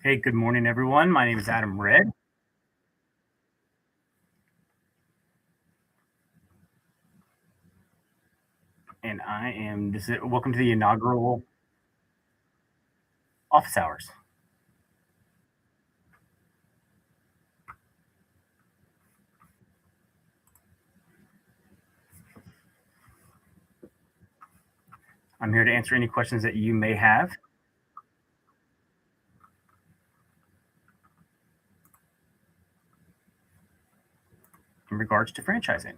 Hey, good morning, everyone. My name is Adam Red, and I am welcome to the inaugural office hours. I'm here to answer any questions that you may have in regards to franchising.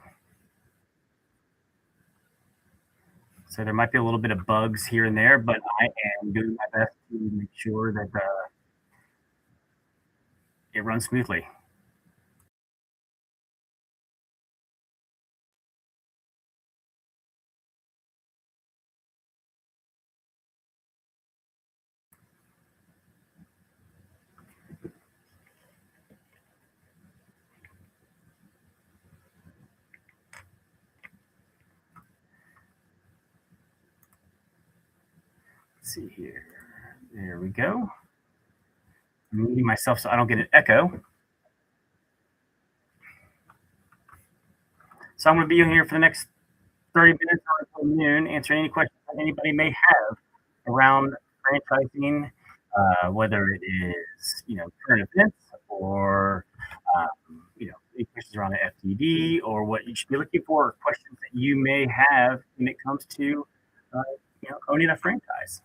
So there might be a little bit of bugs here and there, but I am doing my best to make sure that it runs smoothly. Let's see here. There we go. I'm muting myself so I don't get an echo. So I'm going to be here for the next 30 minutes or until noon, answering any questions that anybody may have around franchising, whether it is current events or any questions around the FTD or what you should be looking for, or questions that you may have when it comes to uh, owning a franchise.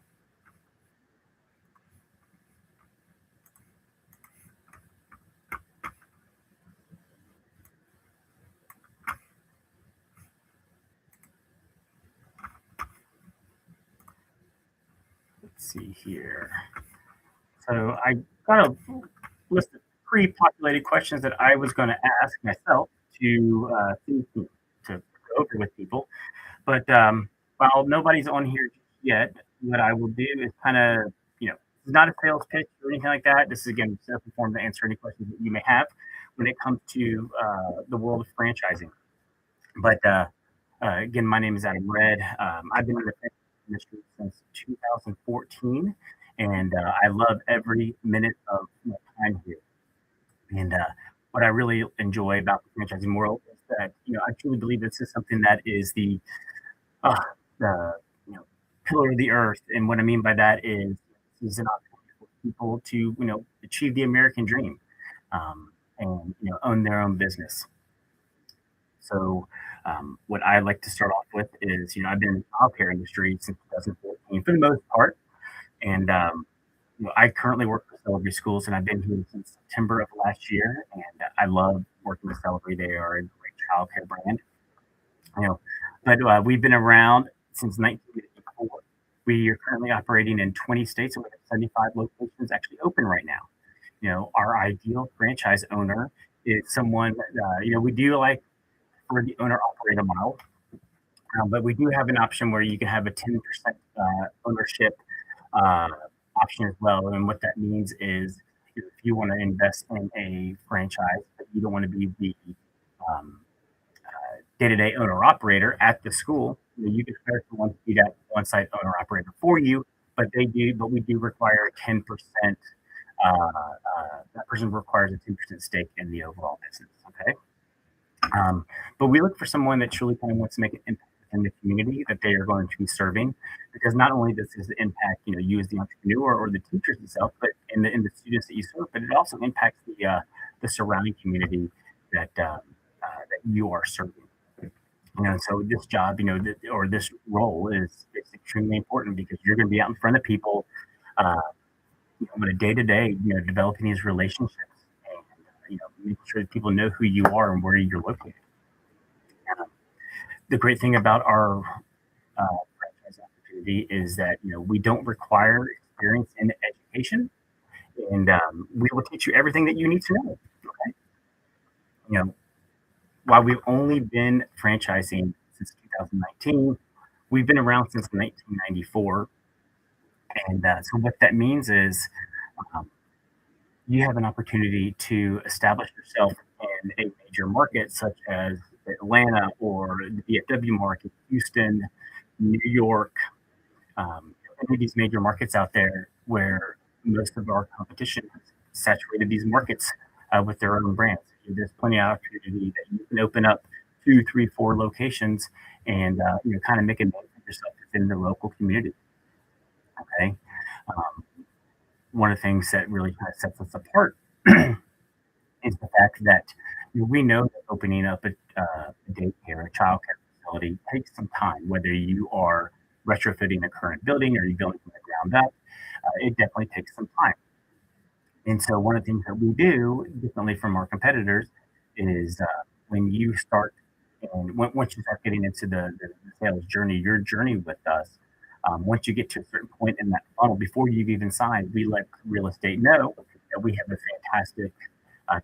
Let's see here. So I got a list of pre-populated questions that I was going to ask myself to go over with people. But while nobody's on here yet, what I will do is kind of, it's not a sales pitch or anything like that. This is again self-informed to answer any questions that you may have when it comes to the world of franchising. But again, my name is Adam Red. I've been in the franchise industry since 2014, and I love every minute of my time here. And what I really enjoy about the franchising world is that I truly believe this is something that is uh, the pillar of the earth. And what I mean by that is this is an opportunity for people to achieve the American dream, and own their own business. So what I like to start off with is I've been in the childcare industry since 2014 for the most part, and I currently work for Celebrity Schools, and I've been here since September of last year, and I love working with Celebrity. They are a great childcare brand, you know. But we've been around since 1984. We are currently operating in 20 states, and we have 75 locations actually open right now. Our ideal franchise owner is someone, we do like for the owner operator model, but we do have an option where you can have a 10% ownership uh, option as well. And what that means is if you want to invest in a franchise, but you don't want to be the um, day-to-day owner operator at the school, you can hire someone to be that on-site owner operator for you. But we do require 10%. That person requires a 10% stake in the overall business. Okay. Um, but we look for someone that truly kind of wants to make an impact in the community that they are going to be serving, because not only does this impact you as the entrepreneur or the teachers itself, but in the students that you serve, but it also impacts the surrounding community that you are serving. So this job, or this role is extremely important because you're going to be out in front of people uh, on a day to day, developing these relationships and making sure that people know who you are and where you're located. The great thing about our franchise opportunity is that we don't require experience in education, and we will teach you everything that you need to know. Okay, you know, while we've only been franchising since 2019, we've been around since 1994, and so what that means is um, you have an opportunity to establish yourself in a major market such as Atlanta or the DFW market, Houston, New York, any of these major markets out there where most of our competition has saturated these markets with their own brands. There's plenty of opportunity that you can open up two, three, four locations and kind of make a name for yourself within the local community. Okay, um, one of the things that really kind of sets us apart is the fact that we know that opening up a daycare, a childcare facility takes some time. Whether you are retrofitting a current building or you building from the ground up, it definitely takes some time. And so, one of the things that we do differently from our competitors is when you start and once you start getting into the sales journey, your journey with us, once you get to a certain point in that funnel, before you've even signed, we let real estate know that we have a fantastic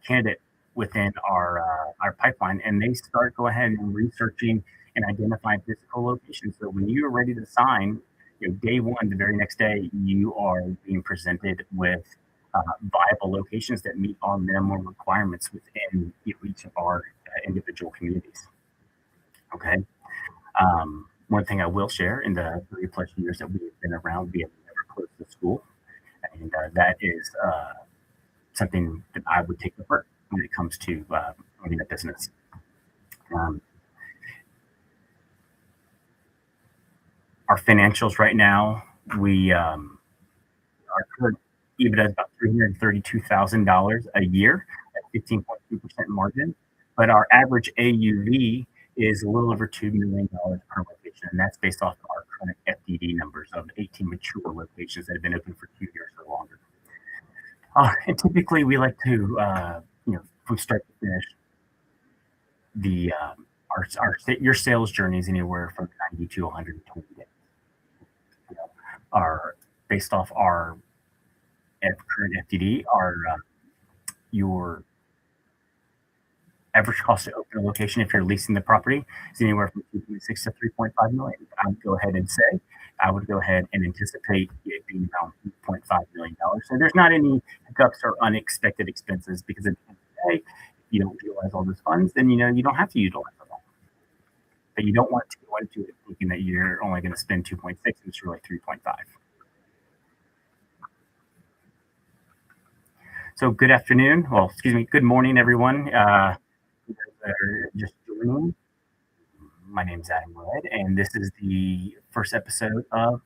candidate within our pipeline, and they start go ahead and researching and identifying physical locations. So when you're ready to sign, day one, the very next day, you are being presented with viable locations that meet our minimum requirements within each of our individual communities. Okay. One thing I will share in the 3+ years that we've been around, we have never closed the school, and that is something that I would take to heart when it comes to owning a business. Um, our financials right now, we our current EBITDA is about $332,000 a year at 15.2% margin, but our average AUV is a little over $2 million per location, and that's based off our current FDD numbers of 18 mature locations that have been open for 2 years or longer. And typically, we like to, from start to finish, the your sales journey is anywhere from 90 to 120 days. You know, are based off our current FDD, your average cost to open a location if you're leasing the property is anywhere from 2.6 to 3.5 million. I would go ahead and say I would go ahead and anticipate it being around $2.5 million. So there's not any hiccups or unexpected expenses because at the end of the day, if you don't utilize all those funds, then you don't have to utilize them all. But you don't want to go into it thinking that you're only going to spend 2.6 and it's really 3.5. So good afternoon. Well, excuse me. Good morning, everyone. You guys that are just joining. My name is Adam Red, and this is the first episode of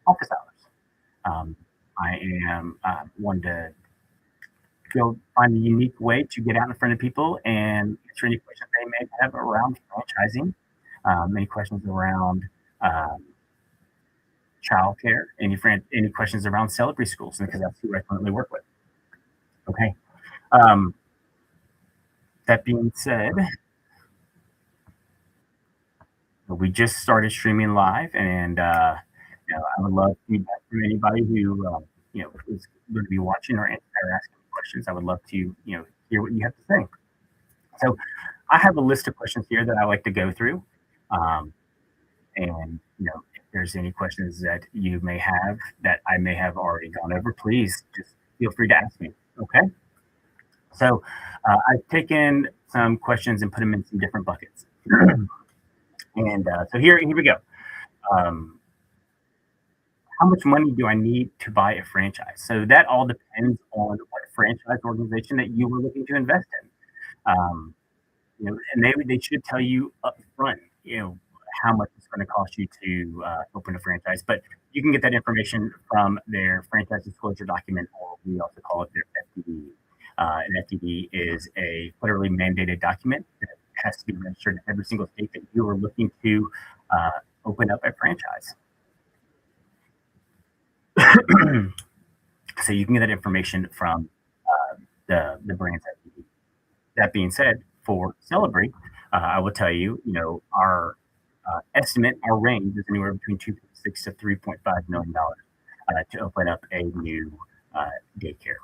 Office Hours. I am one to go find a unique way to get out in front of people and answer any questions they may have around franchising, any questions around childcare, any questions around Celebrity Schools, because that's who I currently work with. Okay. That being said, we just started streaming live, and I would love feedback from anybody who is going to be watching or asking questions. I would love to hear what you have to say. So, I have a list of questions here that I like to go through, and if there's any questions that you may have that I may have already gone over, please just feel free to ask me. Okay. So, I've taken some questions and put them in some different buckets. And so here we go. How much money do I need to buy a franchise? So that all depends on what franchise organization that you were looking to invest in. And they should tell you up front, how much it's going to cost you to open a franchise. But you can get that information from their franchise disclosure document, or we also call it their FDD. An FDD is a federally mandated document that has to be registered in every single state that you are looking to open up a franchise. So you can get that information from the brand's FDD. That being said, for Celebrate, I will tell you, our estimate, our range is anywhere between $2.6 to $3.5 million to open up a new daycare.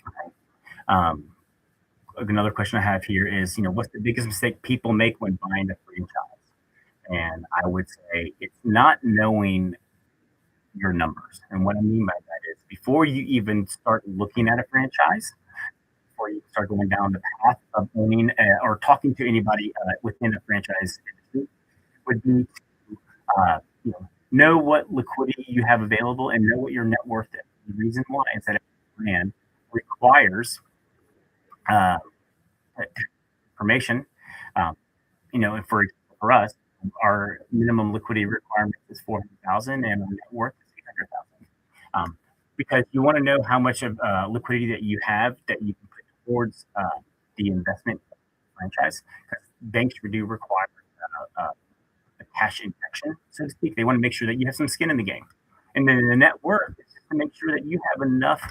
Okay. Another question I have here is, what's the biggest mistake people make when buying a franchise? And I would say it's not knowing your numbers. And what I mean by that is before you even start looking at a franchise, before you start going down the path of owning or talking to anybody within a franchise industry, would be to know what liquidity you have available and know what your net worth is. The reason why is that every brand requires uh, information. Um, for us, our minimum liquidity requirement is 400,000, and our net worth is 800,000. Because you want to know how much of liquidity that you have that you can put towards the investment franchise. Because banks do require a cash injection, so to speak. They want to make sure that you have some skin in the game, and then the net worth is to make sure that you have enough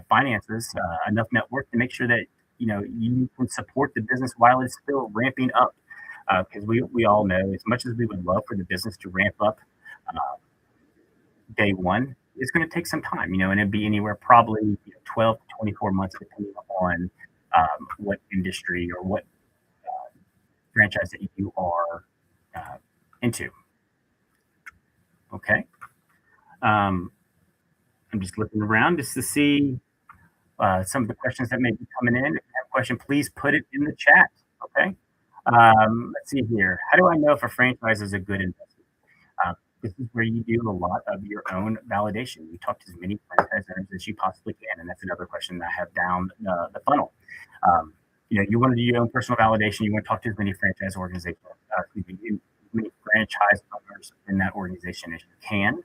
finances, enough net worth to make sure that you can support the business while it's still ramping up. Because we all know, as much as we would love for the business to ramp up day one, it's going to take some time, and it'd be anywhere probably 12 to 24 months, depending on what industry or what franchise that you are uh, into. Okay. Um, I'm just looking around just to see some of the questions that may be coming in. If you have a question, please put it in the chat. Okay. Let's see here. How do I know if a franchise is a good investment? This is where you do a lot of your own validation. You talk to as many franchise owners as you possibly can, and that's another question that I have down the funnel. You want to do your own personal validation. You want to talk to as many franchise organizations, as many franchise owners in that organization as you can,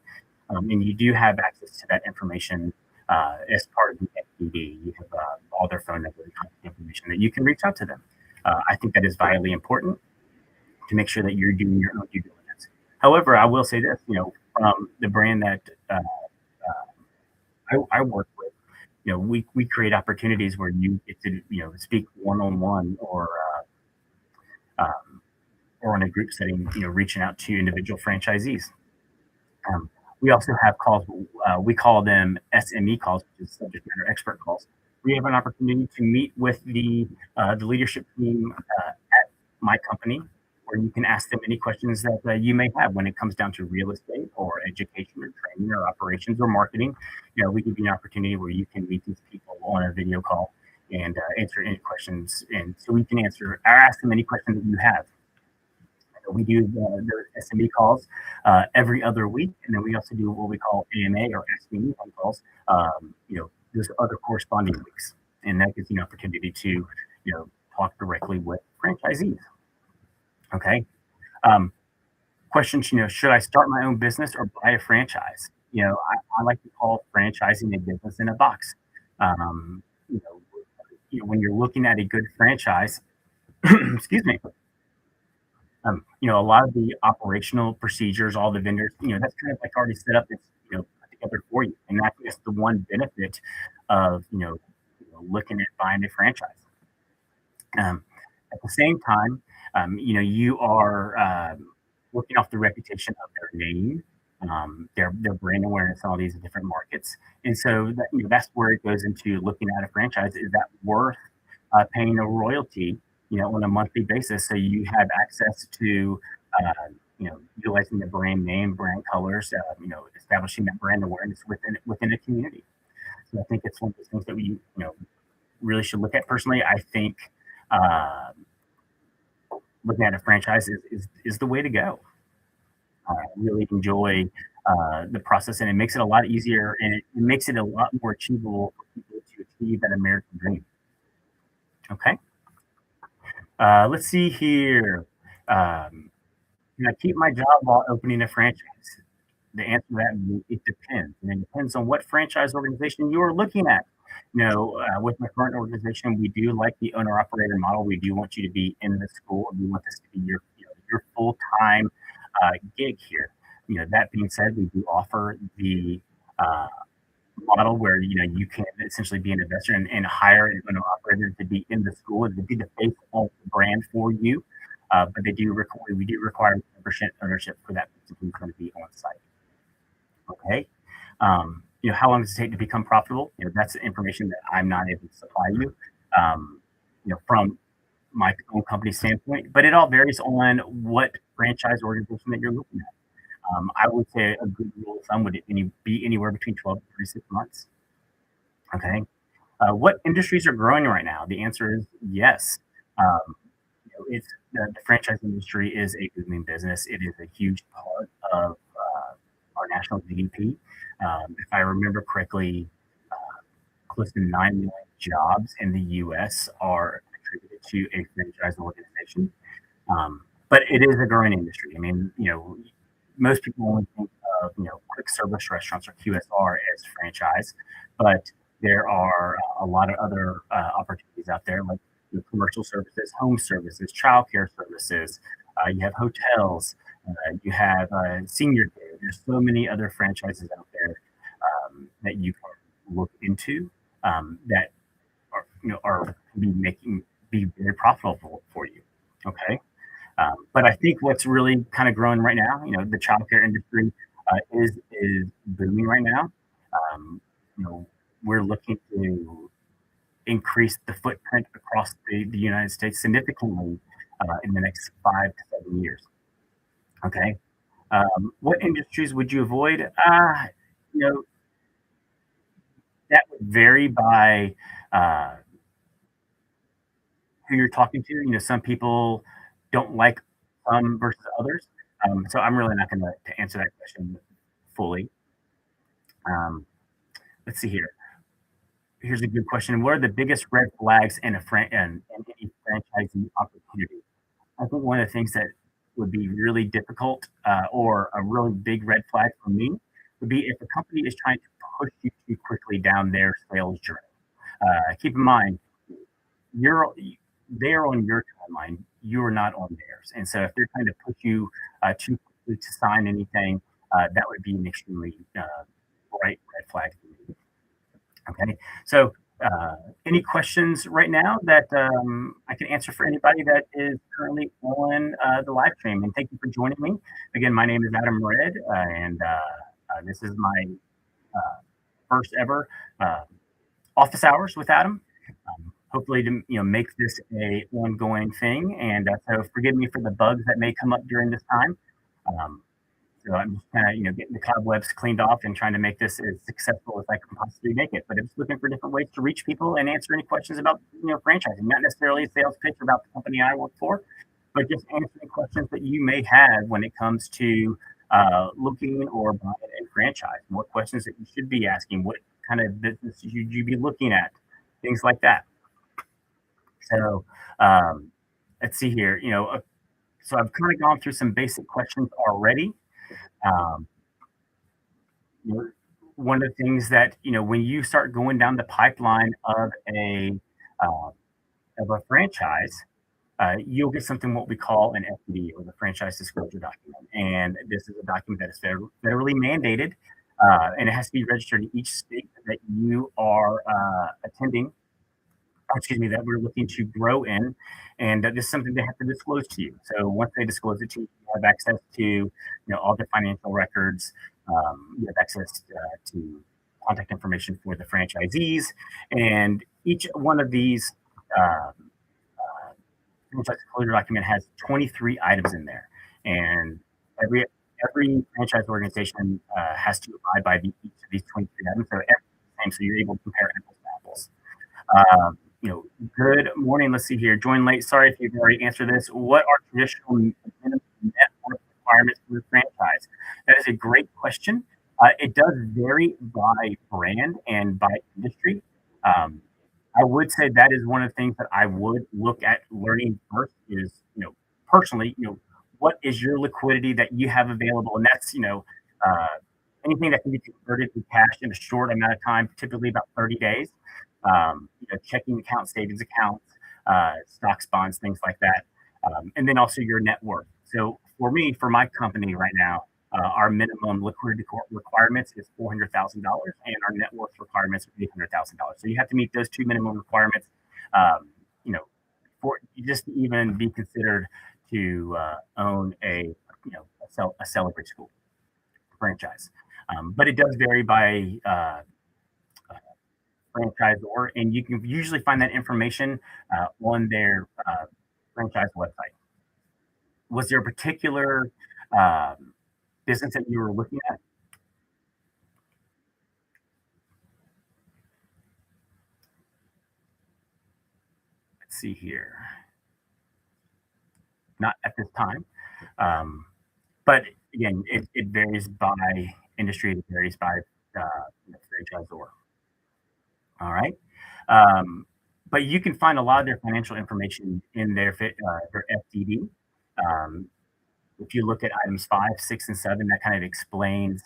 and you do have access to that information as part of the FDD. You have all their phone number and contact information that you can reach out to them. I think that is vitally important to make sure that you're doing your own due diligence. However, I will say this, from the brand that I work with, we create opportunities where you get to, speak one-on-one or in a group setting, reaching out to individual franchisees. We also have calls, we call them SME calls, which is subject matter expert calls. We have an opportunity to meet with the leadership team at my company, where you can ask them any questions that you may have when it comes down to real estate or education or training or operations or marketing. We give you an opportunity where you can meet these people on a video call and answer any questions. And so we can answer or ask them any questions that you have. We do the SME calls every other week, and then we also do what we call AMA or Ask Me Anything calls. There's other corresponding weeks, and that gives you an opportunity to talk directly with franchisees. Okay. Questions, should I start my own business or buy a franchise? I like to call franchising a business in a box. Um, you know, when you're looking at a good franchise, excuse me, a lot of the operational procedures, all the vendors, that's kind of like already set up, it's, put together for you. And that's just the one benefit of, looking at buying a franchise. At the same time, you are working off the reputation of their name, their brand awareness in all these different markets. And so that's where it goes into looking at a franchise. Is that worth paying a royalty, on a monthly basis, so you have access to, utilizing the brand name, brand colors, establishing that brand awareness within a community. So I think it's one of those things that we, really should look at. Personally, I think uh, looking at a franchise is the way to go. I really enjoy the process, and it makes it a lot easier, and it makes it a lot more achievable for people to achieve that American dream. Okay. Let's see here. Can I keep my job while opening a franchise? The answer to that, it depends. And it depends on what franchise organization you are looking at. With my current organization, we do like the owner operator model. We do want you to be in the school. We want this to be your full time gig here. That being said, we do offer the uh, model where you can essentially be an investor and hire an owner operator to be in the school and to be the face of the brand for you. But we do require 10% ownership for that person who's going to be on site. Okay. How long does it take to become profitable? That's information that I'm not able to supply you, from my own company standpoint, but it all varies on what franchise organization that you're looking at. I would say a good rule of thumb would be anywhere between 12 to 36 months. Okay. What industries are growing right now? The answer is yes. Um, it's the franchise industry is a booming business. It is a huge part of our national GDP. If I remember correctly, close to 9 million jobs in the US are attributed to a franchise organization. But it is a growing industry. I mean, most people only think of, quick service restaurants or QSR as franchise, but there are a lot of other opportunities out there, like commercial services, home services, childcare services. You have hotels, you have senior care. There's so many other franchises out there that you can look into that are be very profitable for you. Okay. But I think what's really kind of growing right now, the childcare industry is booming right now. Um, you know, we're looking to increase the footprint across the United States significantly in the next 5 to 7 years. Okay. What industries would you avoid? You know, that would vary by uh, who you're talking to. Some people don't like some versus others. So I'm really not going to answer that question fully. Um, let's see here. Here's a good question. What are the biggest red flags in any franchising opportunity? I think one of the things that would be really difficult or a really big red flag for me would be if a company is trying to push you too quickly down their sales journey. Keep in mind, you're they're on your timeline. You're not on theirs, and so if they're trying to push you too quickly to sign anything, that would be an extremely bright red flag for me. Okay, so any questions right now that I can answer for anybody that is currently on the live stream? And thank you for joining me. Again, my name is Adam Red, and this is my uh, first ever uh, office hours with Adam. Hopefully to make this a ongoing thing, and so forgive me for the bugs that may come up during this time. Um, so I'm just kind of getting the cobwebs cleaned off and trying to make this as successful as I can possibly make it. But I'm just looking for different ways to reach people and answer any questions about franchising, not necessarily a sales pitch about the company I work for, but just answering questions that you may have when it comes to looking or buying a franchise. What questions that you should be asking? What kind of business should you be looking at? Things like that. So um, let's see here. So I've kind of gone through some basic questions already. Um, you know, One of the things that when you start going down the pipeline uh, of a franchise, you'll get something what we call an FDD or the franchise disclosure document, and this is a document that is federally mandated, and it has to be registered in each state that you are attending excuse me, that we're looking to grow in, and this is something they have to disclose to you. So once they disclose it to you, you have access to all the financial records. You have access to contact information for the franchisees, and each one of these uh, franchise disclosure document has 23 items in there, and every every franchise organization has to abide by each of these 23 items. So so you're able to compare apples to apples. Good morning. Let's see here. Join late. Sorry if you've already answered this. What are traditional minimum net worth requirements for the franchise? That is a great question. It does vary by brand and by industry. Um, I would say that is one of the things that I would look at learning first is, personally, what is your liquidity that you have available? And that's, uh, anything that can be converted to cash in a short amount of time, typically about 30 days. Checking accounts, savings accounts, stocks, bonds, things like that. And then also your net worth. So for me, for my company right now, our minimum liquidity requirements is $400,000, and our net worth requirements are $800,000. So you have to meet those two minimum requirements, um, you know, for just to even be considered to own a Celebrate School franchise. But it does vary by franchisor, and you can usually find that information on their franchise website. Was there a particular um, business that you were looking at? Let's see here. Not at this time. Um, but again, it varies by industry, it varies by the franchisor. All right. Um, but you can find a lot of their financial information in their FDD. Um, if you look at items 5, 6, and 7, that kind of explains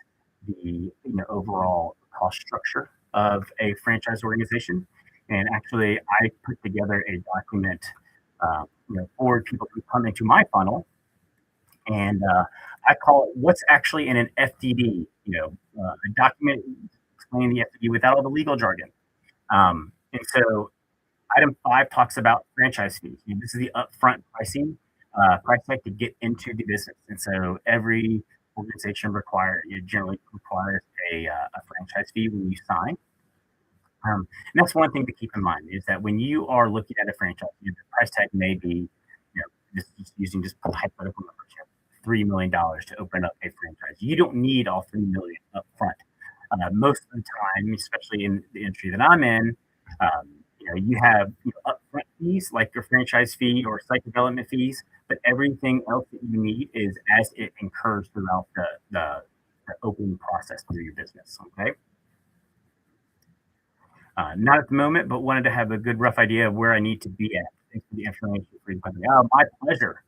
the overall cost structure of a franchise organization. And actually, I put together a document, for people who come into my funnel, and I call it "What's actually in an FDD." A document explaining the FDD without all the legal jargon. And so item 5 talks about franchise fees. This is the upfront price tag to get into the business. And so every organization generally requires a franchise fee when you sign. And that's one thing to keep in mind is that when you are looking at a franchise, the price tag may be, just using just hypothetical numbers, $3 million to open up a franchise. You don't need all 3 million up front. Most of the time, especially in the industry that I'm in, you have upfront fees like your franchise fee or site development fees, but everything else that you need is as it incurs throughout the opening process through your business. Okay. Not at the moment, but wanted to have a good rough idea of where I need to be at. Thanks for the information for your company. My pleasure.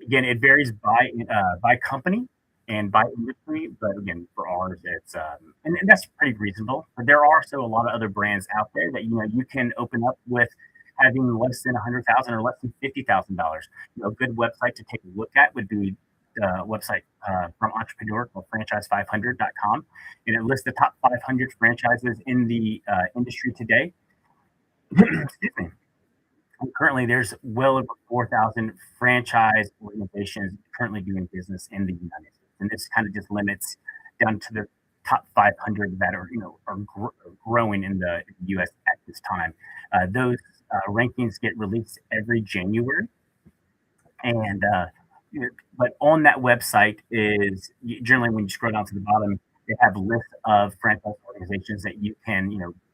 Again, it varies by company and by industry, but again, for ours, it's and that's pretty reasonable. But there are also a lot of other brands out there that you can open up with having less than 100,000 or less than $50,000. A good website to take a look at would be the website from Entrepreneur called franchise500.com, and it lists the top 500 franchises in the industry today. Excuse me. And currently, there's well over 4,000 franchise organizations currently doing business in the United States, and this kind of just limits down to the top 500 that are growing in the U.S. at this time. Those rankings get released every January, and but on that website is generally when you scroll down to the bottom, they have a list of franchise organizations that you can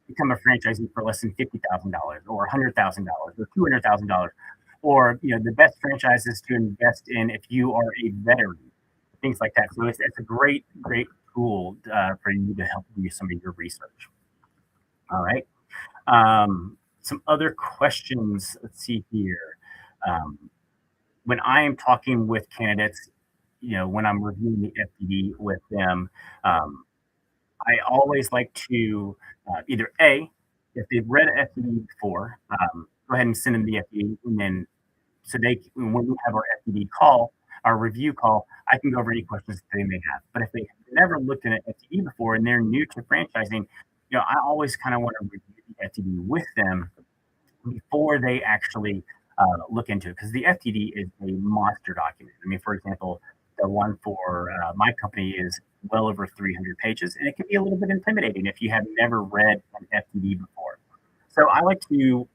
become a franchisee for less than $50,000 or $100,000 or $200,000, or the best franchises to invest in if you are a veteran, things like that. So it's a great tool for you to help do some of your research. All right. Some other questions. Let's see here. Um, when I am talking with candidates, when I'm reviewing the FDD with them, um, I always like to either if they've read an FDD before, go ahead and send them the FDD, and then when we have our FDD call, our review call, I can go over any questions that they may have. But if they have never looked at an FDD before and they're new to franchising, I always kind of want to review the FDD with them before they actually look into it, because the FTD is a monster document. I mean, for example, the one for my company is well over 300 pages, and it can be a little bit intimidating if you have never read an FTD before. So I like to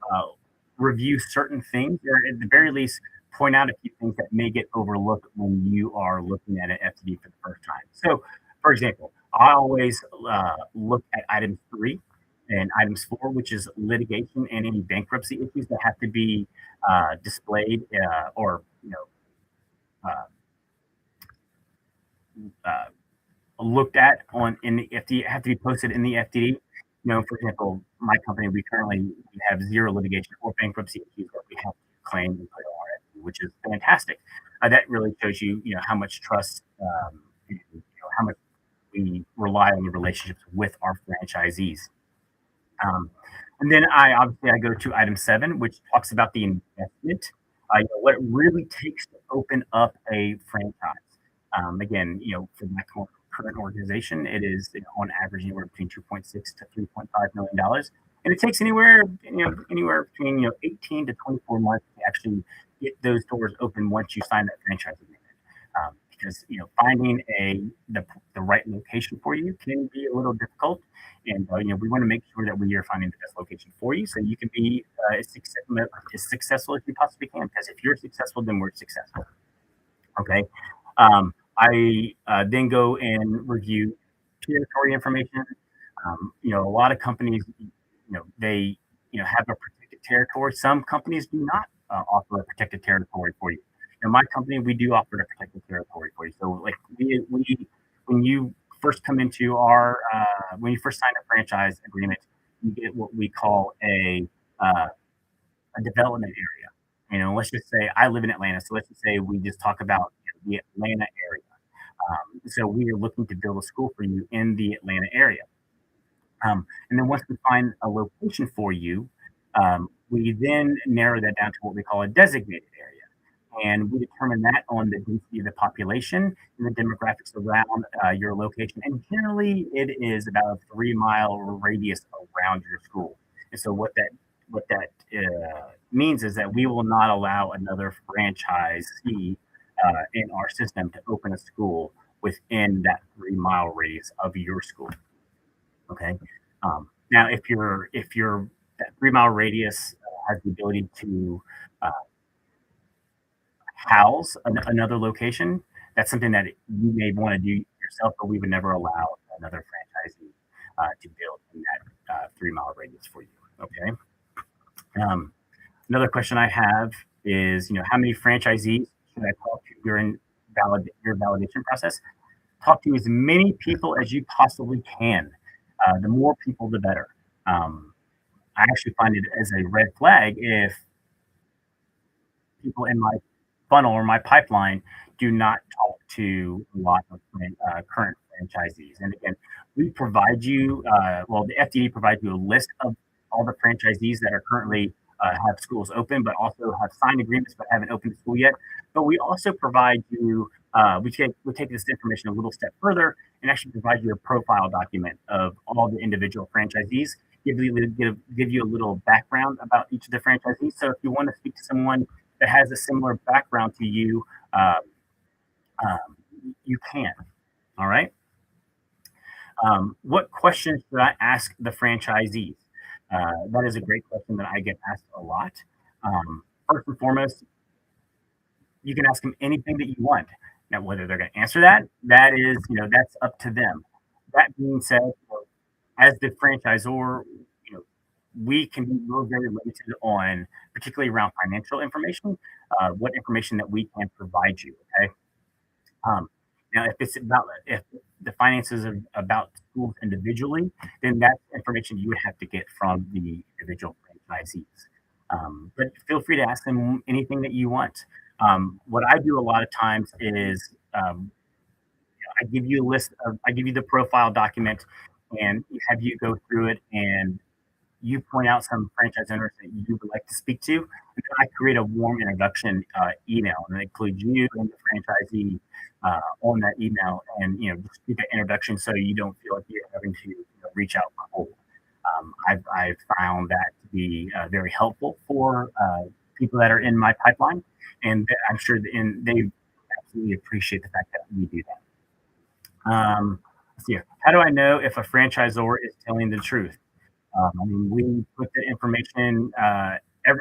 review certain things, or at the very least, point out a few things that may get overlooked when you are looking at an FTD for the first time. So, for example, I always look at items 3 and items 4, which is litigation and any bankruptcy issues that have to be displayed or uh, uh, looked at in the FTD, have to be posted in the FTD. For example, my company, we currently have 0 litigation or bankruptcy issues that we have to claim and put on our FTD, which is fantastic. That really shows how much trust, and, how much we rely on the relationships with our franchisees. Um, and then I go to item 7, which talks about the investment, what it really takes to open up a franchise. Again, for my current organization, it is on average anywhere between 2.6 to 3.5 million dollars, and it takes anywhere between 18 to 24 months to actually get those doors open once you sign that franchise agreement. Because finding the right location for you can be a little difficult, and we want to make sure that we are finding the best location for you so you can be as successful as you possibly can. Because if you're successful, then we're successful. Okay. I then go and review territory information. A lot of companies, they have a protected territory. Some companies do not offer a protected territory for you. In my company, we do offer a protected territory for you. So, like we when you first come into our when you first sign a franchise agreement, you get what we call uh, a development area. Let's just say I live in Atlanta, so let's just say we just talk about the Atlanta area. So we are looking to build a school for you in the Atlanta area. And then once we find a location for you, we then narrow that down to what we call a designated area. And we determine that on the density of the population and the demographics around your location. And generally, it is about a 3 mile radius around your school. And so what that means is that we will not allow another franchisee in our system to open a school within that 3 mile radius of your school. Okay. Now, if your that 3 mile radius has the ability to uh, house another location, that's something that you may want to do yourself, but we would never allow another franchisee to build in that 3 mile radius for you. Okay. Um, Another question I have is, how many franchisees should I talk to during your validation process? Talk to as many people as you possibly can. The more people, the better. Um, I actually find it as a red flag if people in my funnel or my pipeline do not talk to a lot of current franchisees. And again, we provide you, well, the FDD provides you a list of all the franchisees that are currently have schools open, but also have signed agreements but haven't opened the school yet. But we also provide you, we take this information a little step further and actually provide you a profile document of all the individual franchisees. Give you a little background about each of the franchisees. So if you want to speak to someone that has a similar background to you, uh, you can. All right. What questions should I ask the franchisees? That is a great question that I get asked a lot. First and foremost, you can ask them anything that you want. Now, whether they're going to answer that, that's up to them. That being said, as the franchisor, you know, we can be very limited on, particularly around financial information, what information that we can provide you. Okay. Um, Now, if the finances are about schools individually, then that's information you would have to get from the individual franchisees. But feel free to ask them anything that you want. What I do a lot of times is I give you the profile document, and have you go through it and you point out some franchise owners that you would like to speak to, and then I create a warm introduction email, and it includes you and the franchisee on that email, and just do that introduction so you don't feel like you're having to reach out cold. I've found that to be very helpful for people that are in my pipeline, and I'm sure they absolutely appreciate the fact that we do that. Let's see here. How do I know if a franchisor is telling the truth? I mean, we put the information,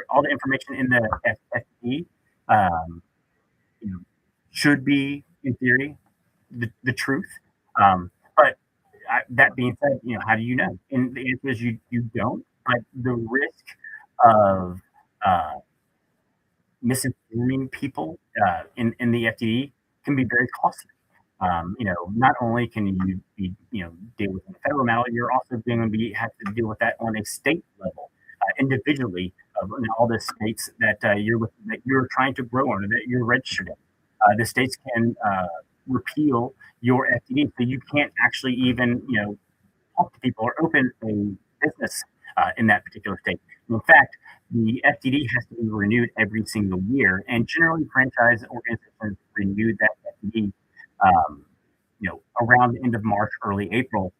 all the information in the FFE, um, you know, should be, in theory, the truth. But that being said, how do you know? And the answer is you don't. But the risk of uh, misinforming people in the FDE can be very costly. Not only can you deal with the federal matter, you're also going to have to deal with that on a state level, individually, in all the states that that you're trying to grow under, that you're registered in. The states can repeal your FDD, so you can't actually even talk to people or open a business in that particular state. In fact, the FDD has to be renewed every single year, and generally, franchise organizations renew that FDD, around the end of March, early April.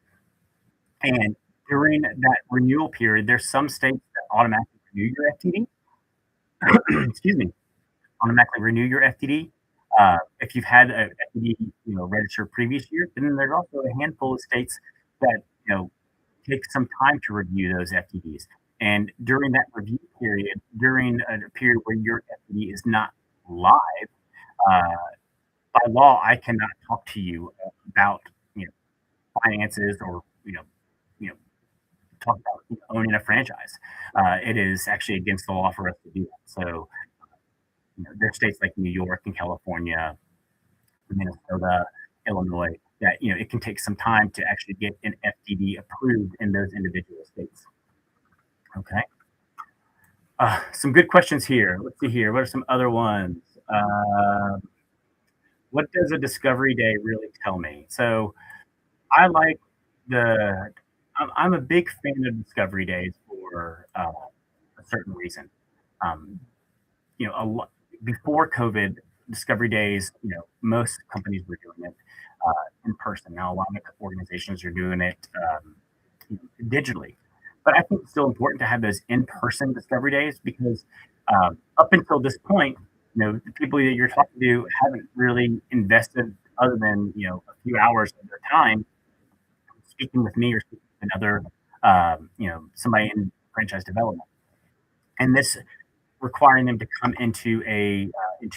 And during that renewal period, there's some states that automatically renew your FTD. Excuse me, automatically renew your FTD. If you've had a FTD, registered previous year, and then there's also a handful of states that take some time to review those FTDs. And during that review period, during a period where your FTD is not live, uh, by law, I cannot talk to you about you know finances or you know talk about owning a franchise. It is actually against the law for us to do that. So there's states like New York and California, Minnesota, Illinois that it can take some time to actually get an FDD approved in those individual states. Okay. Some good questions here. Let's see here. What are some other ones? Uh, what does a discovery day really tell me? So I like the. I'm a big fan of discovery days for a certain reason. Um, a lot before COVID, discovery days. Most companies were doing it in person. Now a lot of organizations are doing it digitally. But I think it's still important to have those in-person discovery days because up until this point, the people that you're talking to haven't really invested other than a few hours of their time speaking with me or speaking with another, somebody in franchise development, and this requiring them to come into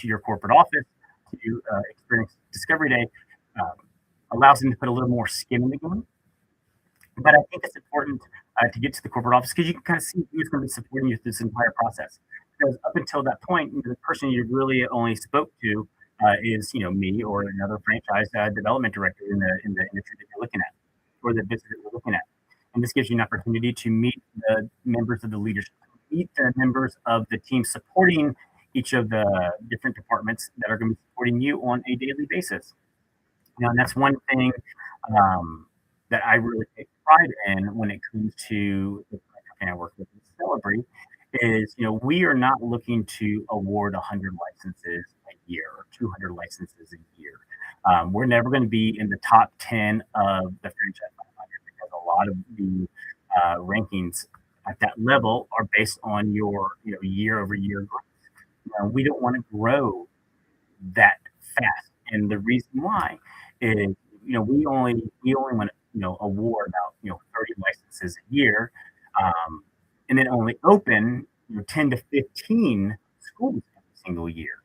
your corporate office to experience discovery day um, allows them to put a little more skin in the game. But I think it's important to get to the corporate office because you can kind of see who's going to be supporting you through this entire process. Because up until that point, the person you really only spoke to is me or another franchise development director in the industry that you're looking at or the business that you're looking at. And this gives you an opportunity to meet the members of the leadership, meet the members of the team supporting each of the different departments that are going to be supporting you on a daily basis. And that's one thing um, that I really take pride in when it comes to the company I work with and Celebrate is, we are not looking to award 100 licenses a year or 200 licenses a year. We're never going to be in the top 10 of the franchise 500 because a lot of the rankings at that level are based on your year over year growth. We don't want to grow that fast. And the reason why is, we only want to, award about 30 licenses a year, um, and then only open 10 to 15 schools every single year.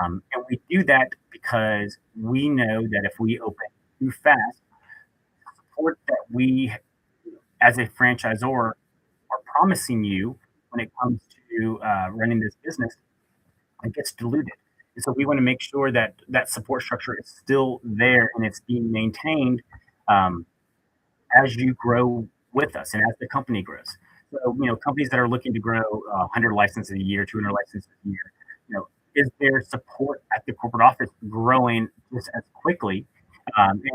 And we do that because we know that if we open too fast, support that we as a franchisor are promising you when it comes to running this business, it gets diluted. And so we want to make sure that that support structure is still there and it's being maintained um, as you grow with us and as the company grows. So, companies that are looking to grow 100 licenses a year, 200 licenses a year, is their support at the corporate office growing just as quickly?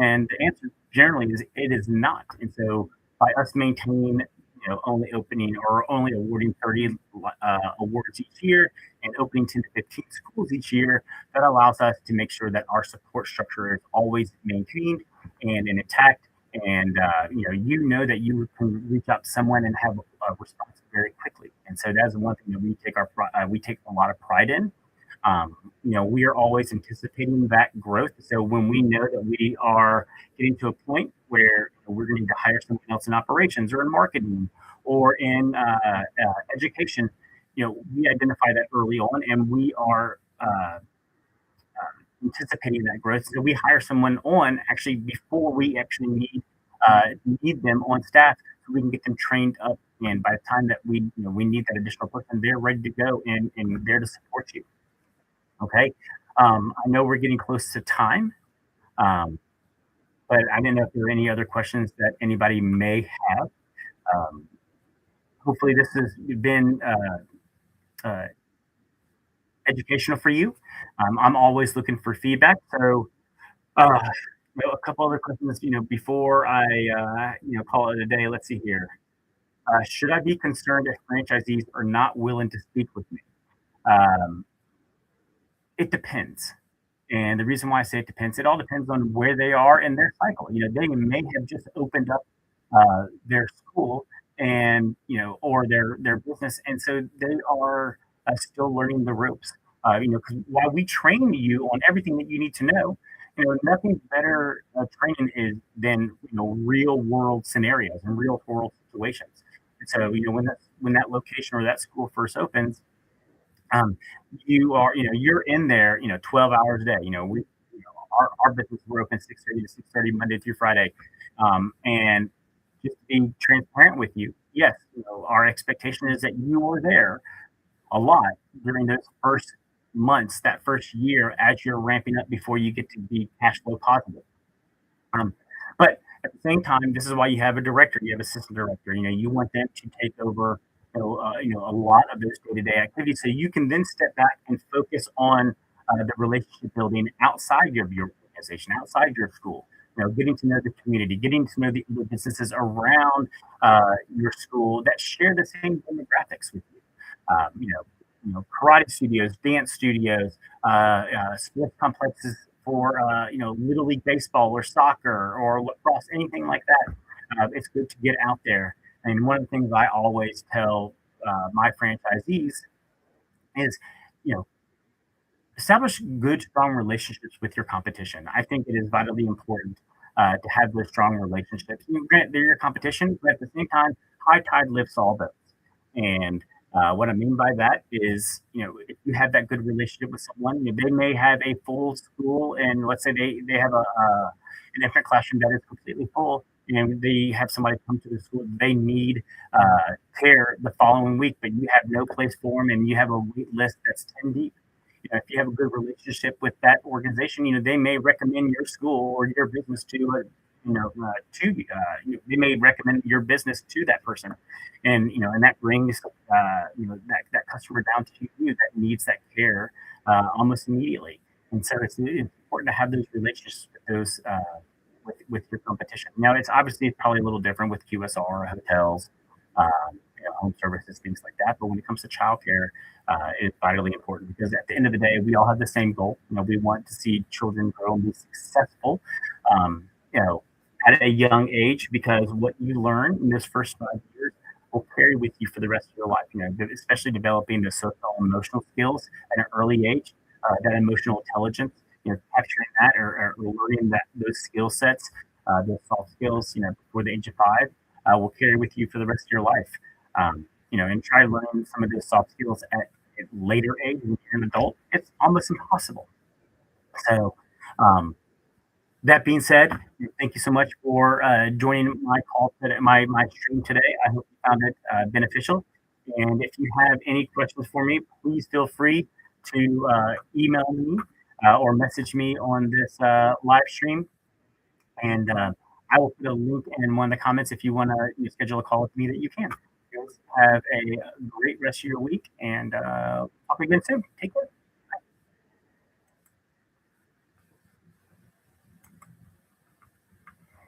And the answer generally is it is not. And so by us maintaining only opening or only awarding 30 awards each year and opening 10 to 15 schools each year, that allows us to make sure that our support structure is always maintained and intact. And that you can reach out to someone and have a response very quickly. And so that's one thing that we take a lot of pride in. We are always anticipating that growth. So when we know that we are getting to a point where we're going to hire someone else in operations or in marketing or in education, we identify that early on, and we are anticipating that growth. So we hire someone on actually before we actually need them on staff, so we can get them trained up. And by the time that we need that additional person, they're ready to go and there to support you. Okay. I know we're getting close to time, um, but I didn't know if there were any other questions that anybody may have. Um, hopefully, this has been uh, educational for you. I'm always looking for feedback. So, uh, a couple other questions, before I, call it a day. Let's see here. Should I be concerned if franchisees are not willing to speak with me? Um, it depends. And the reason why I say it depends, it all depends on where they are in their cycle. They may have just opened up their school and or their business, and so they are still learning the ropes. 'Cause while we train you on everything that you need to know, nothing better training is than real world scenarios and real world situations. And so when that location or that school first opens, um, you're in there 12 hours a day. Our business, we're open 6:30 to 6:30 Monday through Friday. And just being transparent with you, yes, our expectation is that you are there a lot during those first months, that first year as you're ramping up before you get to be cash flow positive. Um, but at the same time, this is why you have a director, you have assistant director. You know, you want them to take over, a lot of those day-to-day activities, so you can then step back and focus on the relationship building outside of your organization, outside your school. You know, getting to know the community, getting to know the other businesses around your school that share the same demographics with you. Karate studios, dance studios, sports complexes for little league baseball or soccer or lacrosse, anything like that. It's good to get out there. And one of the things I always tell my franchisees is, you know, establish good, strong relationships with your competition. I think it is vitally important to have those strong relationships. Granted, they're your competition, but at the same time, high tide lifts all boats. And what I mean by that is, if you have that good relationship with someone, they may have a full school, and let's say they have an infant classroom that is completely full, and they have somebody come to the school. They need care the following week, but you have no place for them, and you have a wait list that's 10 deep. If you have a good relationship with that organization, they may recommend your school or your business they may recommend your business to that person, and that brings that customer down to you that needs that care almost immediately. And so it's important to have those relationships with those with your competition. Now, it's obviously probably a little different with QSR, hotels, home services, things like that. But when it comes to childcare, it's vitally important because at the end of the day, we all have the same goal. We want to see children grow and be successful. Um, you know, at a young age, because what you learn in those first 5 years will carry with you for the rest of your life. Especially developing the social and emotional skills at an early age, that emotional intelligence. Capturing that or learning those skill sets, those soft skills, before the age of 5, will carry with you for the rest of your life. And try learning some of those soft skills at later age when you're an adult. It's almost impossible. So, um, that being said, thank you so much for joining my call today, my stream today. I hope you found it beneficial. And if you have any questions for me, please feel free to email me or message me on this live stream. And I will put a link in one of the comments if you want to schedule a call with me that you can. Have a great rest of your week and talk again soon. Take care.